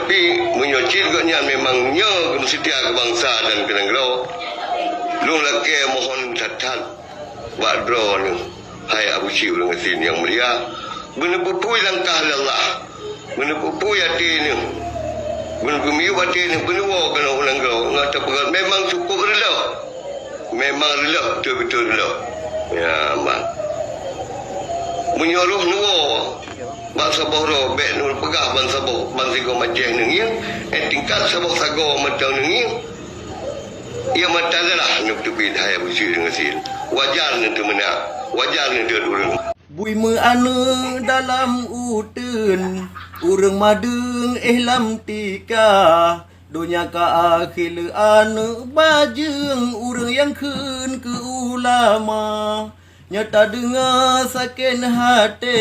tapi menyocil gaknya memangnya setia bangsa dan kenanggro. Lung laki mohon catat wadro ni hai Abu Syih Urang Asin yang mulia benepupui langkah Allah benepupui hati ni benepumi hati ni benuwa kana kenanggro ngata pegat memang cukup rela memang rela betul-betul rela ya mak menyuruh nuwa bangsa boro bek nur pegah bangsa bo bangsa go majeh nengi tingkat sabok sago matang nengi ia matalalah nuk tupi hai Abu Syih Urang Asin wajar ni tu mena wajar ni dia urang bui me anu dalam utun urang madeng ihlam tika dunia ka akhir anu bajeng urang yang keun ke ulama nyata dengar sakin hati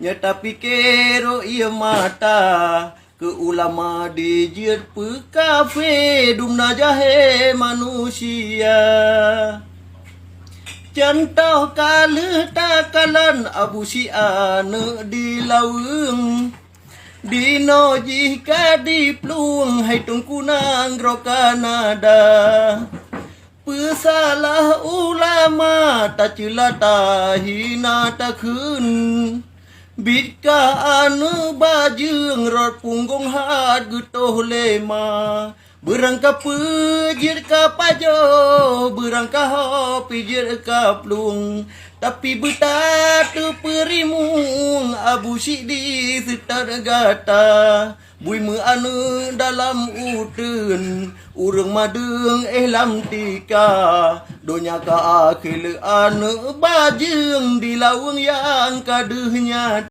nyata pikir ia mata ke ulama dijit pe kafe dumna jahe manusia contoh kali takalan Abu Syih ane di laweng dino jika di pluang hai tungkunang ro Kanada pesalah ulama tak cela tak hina tak kun Bika anu bajeng rot punggung hat gutoh lema berangka pejir ka pajo berangka ho pijir ka plung tapi betatu perimung Abu Syih di setar gata bui me anu dalam utun urang madeng ihlam tika donya ka akhir anu bajeng di laweng yang kadehnya